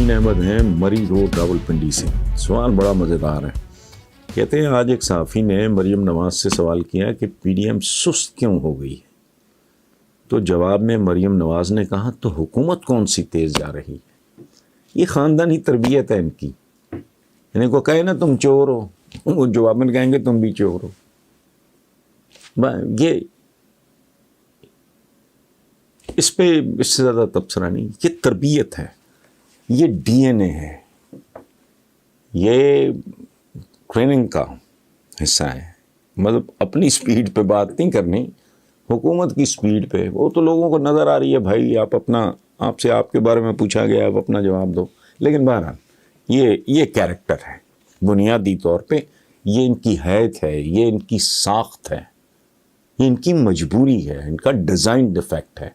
یاسین احمد ہیں مری روڈ راولپنڈی سے۔ سوال بڑا مزیدار ہے۔ کہتے ہیں آج ایک صحافی نے مریم نواز سے سوال کیا کہ پی ڈی ایم سست کیوں ہو گئی، تو جواب میں مریم نواز نے کہا تو حکومت کون سی تیز جا رہی ہے۔ یہ خاندانی تربیت ہے ان کی، ان کو کہے نا تم چور ہو، وہ جواب میں کہیں گے تم بھی چور ہو۔ یہ اس پہ اس سے زیادہ تبصرہ نہیں، یہ تربیت ہے، یہ ڈی این اے ہے، یہ ٹریننگ کا حصہ ہے۔ مطلب اپنی سپیڈ پہ بات نہیں کرنی، حکومت کی سپیڈ پہ۔ وہ تو لوگوں کو نظر آ رہی ہے بھائی، آپ سے آپ کے بارے میں پوچھا گیا، آپ اپنا جواب دو۔ لیکن بہرحال یہ کیریکٹر ہے، بنیادی طور پہ یہ ان کی حیت ہے، یہ ان کی ساخت ہے، یہ ان کی مجبوری ہے، ان کا ڈیزائن ڈیفیکٹ ہے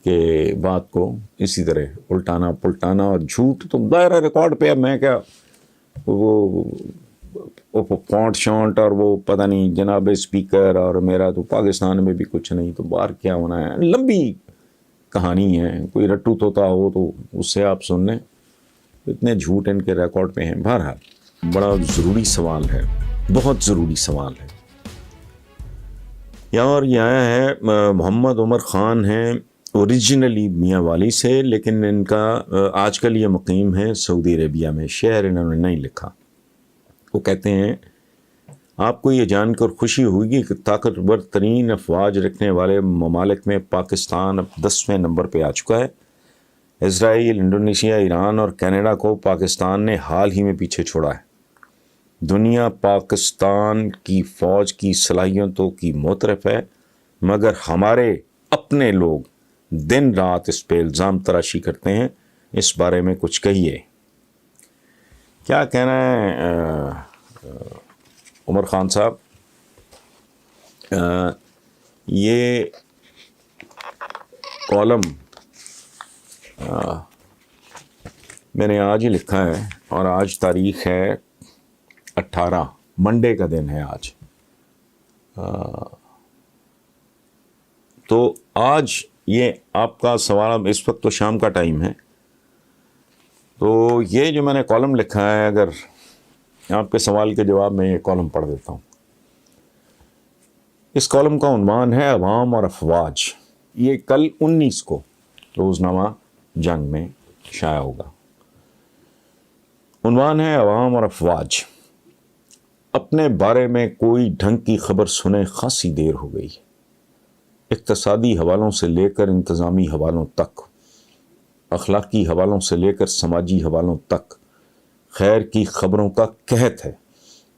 کہ بات کو اسی طرح الٹانا پلٹانا۔ اور جھوٹ تو ظاہر ریکارڈ پہ، اب میں کیا وہ فونٹ شونٹ اور وہ پتہ نہیں جناب اسپیکر اور میرا تو پاکستان میں بھی کچھ نہیں تو باہر کیا ہونا ہے، لمبی کہانی ہے۔ کوئی رٹو توتا ہو تو اس سے آپ سن لیں، اتنے جھوٹ ان کے ریکارڈ پہ ہیں۔ بہرحال بڑا ضروری سوال ہے، بہت ضروری سوال ہے۔ اور یہ آیا ہے محمد عمر خان ہیں، اوریجنلی میاں والی سے، لیکن ان کا آج کل یہ مقیم ہے سعودی عربیہ میں۔ شہر انہوں نے نہیں لکھا۔ وہ کہتے ہیں آپ کو یہ جان کر خوشی ہوگی کہ طاقتور ترین افواج رکھنے والے ممالک میں پاکستان اب 10ویں نمبر پہ آ چکا ہے۔ اسرائیل، انڈونیشیا، ایران اور کینیڈا کو پاکستان نے حال ہی میں پیچھے چھوڑا ہے۔ دنیا پاکستان کی فوج کی صلاحیتوں کی معترف ہے، مگر ہمارے اپنے لوگ دن رات اس پہ الزام تراشی کرتے ہیں۔ اس بارے میں کچھ کہیے۔ کیا کہنا ہے عمر خان صاحب؟ یہ کالم میں نے آج ہی لکھا ہے، اور آج تاریخ ہے 18، منڈے کا دن ہے آج۔ تو آج یہ آپ کا سوال، اس وقت تو شام کا ٹائم ہے، تو یہ جو میں نے کالم لکھا ہے، اگر آپ کے سوال کے جواب میں یہ کالم پڑھ دیتا ہوں۔ اس کالم کا عنوان ہے عوام اور افواج۔ یہ کل 19 کو روزنامہ جنگ میں شائع ہوگا۔ عنوان ہے عوام اور افواج۔ اپنے بارے میں کوئی ڈھنگ کی خبر سنے خاصی دیر ہو گئی، اقتصادی حوالوں سے لے کر انتظامی حوالوں تک، اخلاقی حوالوں سے لے کر سماجی حوالوں تک خیر کی خبروں کا قحط ہے،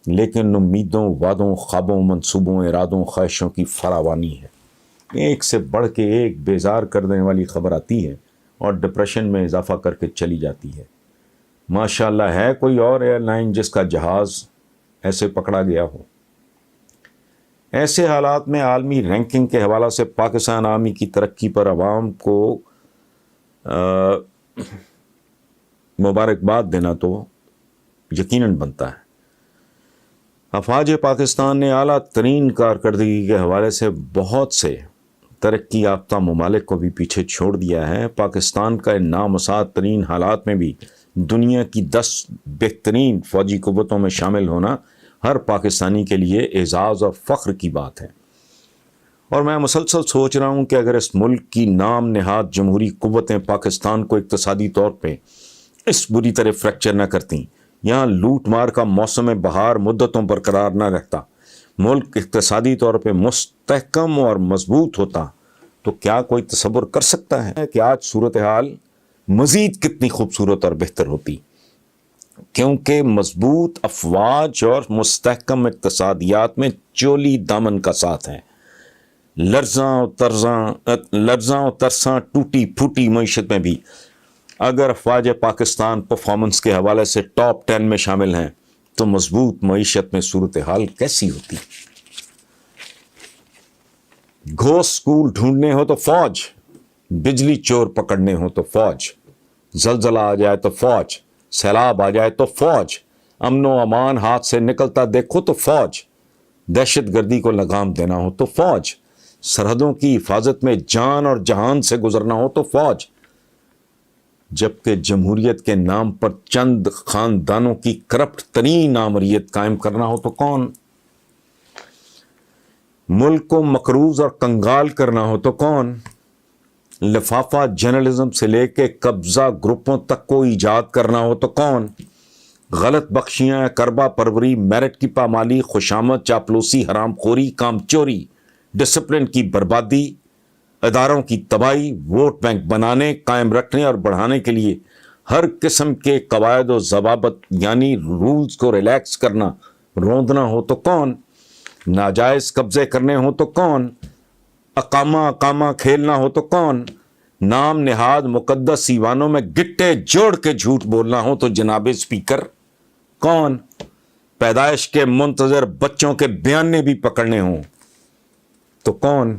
لیکن امیدوں، وعدوں، خوابوں، منصوبوں، ارادوں، خواہشوں کی فراوانی ہے۔ ایک سے بڑھ کے ایک بیزار کر دینے والی خبر آتی ہے اور ڈپریشن میں اضافہ کر کے چلی جاتی ہے۔ ماشاءاللہ ہے کوئی اور ایئر لائن جس کا جہاز ایسے پکڑا گیا ہو؟ ایسے حالات میں عالمی رینکنگ کے حوالہ سے پاکستان آرمی کی ترقی پر عوام کو مبارکباد دینا تو یقیناً بنتا ہے۔ افواج پاکستان نے اعلیٰ ترین کارکردگی کے حوالے سے بہت سے ترقی یافتہ ممالک کو بھی پیچھے چھوڑ دیا ہے۔ پاکستان کا ان نامساعد ترین حالات میں بھی دنیا کی 10 بہترین فوجی قوتوں میں شامل ہونا ہر پاکستانی کے لیے اعزاز اور فخر کی بات ہے۔ اور میں مسلسل سوچ رہا ہوں کہ اگر اس ملک کی نام نہاد جمہوری قوتیں پاکستان کو اقتصادی طور پہ اس بری طرح فریکچر نہ کرتیں، یہاں لوٹ مار کا موسم بہار مدتوں برقرار نہ رہتا، ملک اقتصادی طور پہ مستحکم اور مضبوط ہوتا، تو کیا کوئی تصور کر سکتا ہے کہ آج صورتحال مزید کتنی خوبصورت اور بہتر ہوتی؟ کیونکہ مضبوط افواج اور مستحکم اقتصادیات میں چولی دامن کا ساتھ ہے۔ لرزاں و ترساں ٹوٹی پھوٹی معیشت میں بھی اگر افواج پاکستان پرفارمنس کے حوالے سے ٹاپ 10 میں شامل ہیں تو مضبوط معیشت میں صورتحال کیسی ہوتی؟ گھوس سکول ڈھونڈنے ہو تو فوج، بجلی چور پکڑنے ہو تو فوج، زلزلہ آ جائے تو فوج، سیلاب آ جائے تو فوج، امن و امان ہاتھ سے نکلتا دیکھو تو فوج، دہشت گردی کو لگام دینا ہو تو فوج، سرحدوں کی حفاظت میں جان اور جہان سے گزرنا ہو تو فوج۔ جبکہ جمہوریت کے نام پر چند خاندانوں کی کرپٹ ترین آمریت قائم کرنا ہو تو کون؟ ملک کو مقروض اور کنگال کرنا ہو تو کون؟ لفافہ جرنلزم سے لے کے قبضہ گروپوں تک کو ایجاد کرنا ہو تو کون؟ غلط بخشیاں، کربا پروری، میرٹ کی پامالی، خوشامد، چاپلوسی، حرام خوری، کام چوری، ڈسپلن کی بربادی، اداروں کی تباہی، ووٹ بینک بنانے، قائم رکھنے اور بڑھانے کے لیے ہر قسم کے قواعد و ضوابط یعنی رولز کو ریلیکس کرنا، روندنا ہو تو کون؟ ناجائز قبضے کرنے ہو تو کون؟ اقامہ کھیلنا ہو تو کون؟ نام نہاد مقدس ایوانوں میں گٹے جوڑ کے جھوٹ بولنا ہو تو جناب اسپیکر کون؟ پیدائش کے منتظر بچوں کے بیانے بھی پکڑنے ہوں تو کون؟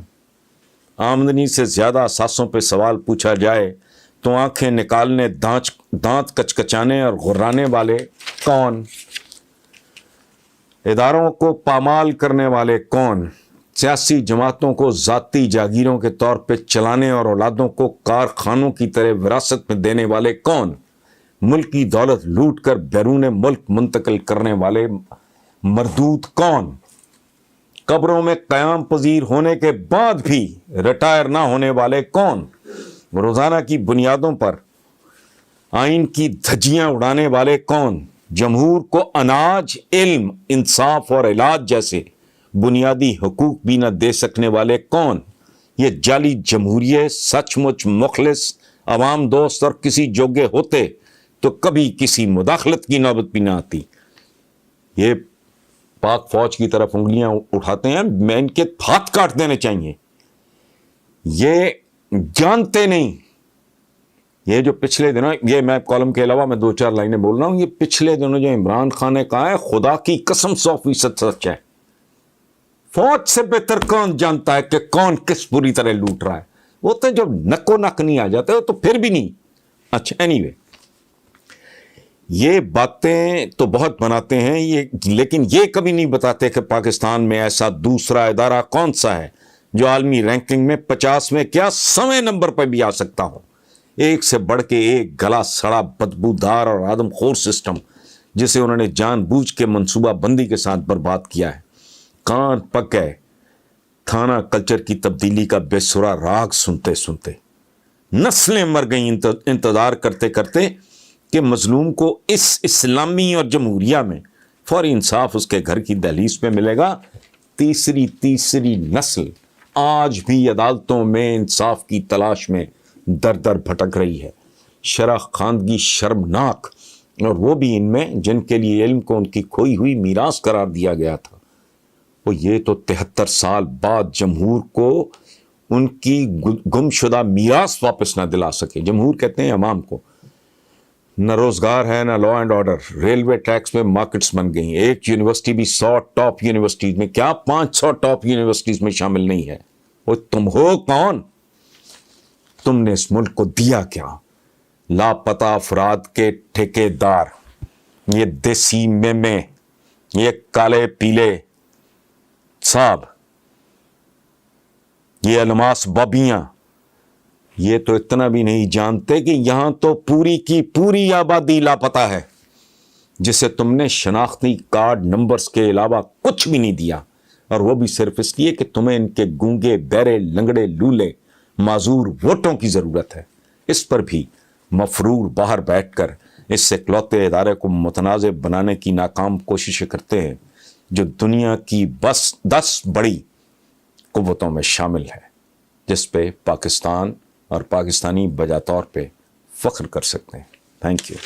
آمدنی سے زیادہ اثاثوں پہ سوال پوچھا جائے تو آنکھیں نکالنے، دانت کچکچانے اور غرانے والے کون؟ اداروں کو پامال کرنے والے کون؟ سیاسی جماعتوں کو ذاتی جاگیروں کے طور پہ چلانے اور اولادوں کو کارخانوں کی طرح وراثت میں دینے والے کون؟ ملکی دولت لوٹ کر بیرون ملک منتقل کرنے والے مردود کون؟ قبروں میں قیام پذیر ہونے کے بعد بھی ریٹائر نہ ہونے والے کون؟ روزانہ کی بنیادوں پر آئین کی دھجیاں اڑانے والے کون؟ جمہور کو اناج، علم، انصاف اور علاج جیسے بنیادی حقوق بھی نہ دے سکنے والے کون؟ یہ جعلی جمہوریت سچ مچ مخلص، عوام دوست اور کسی جوگے ہوتے تو کبھی کسی مداخلت کی نوبت بھی نہ آتی۔ یہ پاک فوج کی طرف انگلیاں اٹھاتے ہیں، میں ان کے ہاتھ کاٹ دینے چاہیے۔ یہ جانتے نہیں، یہ جو پچھلے دنوں، یہ میں کالم کے علاوہ میں 2-4 لائنیں بول رہا ہوں، یہ پچھلے دنوں جو عمران خان نے کہا ہے خدا کی قسم 100% سچ ہے۔ فوج سے بہتر کون جانتا ہے کہ کون کس بری طرح لوٹ رہا ہے؟ وہ تو جب نکو نک نہیں آ جاتے تو پھر بھی نہیں۔ اچھا اینی وے، یہ باتیں تو بہت بناتے ہیں لیکن یہ کبھی نہیں بتاتے کہ پاکستان میں ایسا دوسرا ادارہ کون سا ہے جو عالمی رینکنگ میں 50 میں کیا 100ویں نمبر پہ بھی آ سکتا ہو۔ ایک سے بڑھ کے ایک گلا سڑا بدبودار اور آدم خور سسٹم جسے انہوں نے جان بوجھ کے منصوبہ بندی کے ساتھ برباد کیا ہے۔ کان پک گئے تھانہ کلچر کی تبدیلی کا بے سرا راگ سنتے سنتے، نسلیں مر گئیں انتظار کرتے کرتے کہ مظلوم کو اس اسلامی اور جمہوریہ میں فوری انصاف اس کے گھر کی دہلیز پہ ملے گا۔ تیسری نسل آج بھی عدالتوں میں انصاف کی تلاش میں در در بھٹک رہی ہے۔ شرح خواندگی شرمناک، اور وہ بھی ان میں جن کے لیے علم کو ان کی کھوئی ہوئی میراث قرار دیا گیا تھا۔ وہ یہ تو 73 سال بعد جمہور کو ان کی گم شدہ میراث واپس نہ دلا سکے۔ جمہور کہتے ہیں عوام کو، نہ روزگار ہے نہ law and order, railway tracks میں مارکیٹس بن گئی، ایک یونیورسٹی بھی 100 ٹاپ یونیورسٹیز میں، کیا 500 ٹاپ یونیورسٹیز میں شامل نہیں ہے۔ وہ تم ہو کون؟ تم نے اس ملک کو دیا کیا؟ لاپتہ افراد کے ٹھیکیدار، یہ دیسی میمے، یہ کالے پیلے صاحب، یہ الماس بابیاں، یہ تو اتنا بھی نہیں جانتے کہ یہاں تو پوری کی پوری آبادی لاپتہ ہے، جسے تم نے شناختی کارڈ نمبرز کے علاوہ کچھ بھی نہیں دیا، اور وہ بھی صرف اس لیے کہ تمہیں ان کے گونگے بہرے لنگڑے لولے معذور ووٹوں کی ضرورت ہے۔ اس پر بھی مفرور باہر بیٹھ کر اس اکلوتے ادارے کو متنازع بنانے کی ناکام کوششیں کرتے ہیں جو دنیا کی بس 10 بڑی قوتوں میں شامل ہے، جس پہ پاکستان اور پاکستانی بجا طور پہ فخر کر سکتے ہیں۔ Thank you.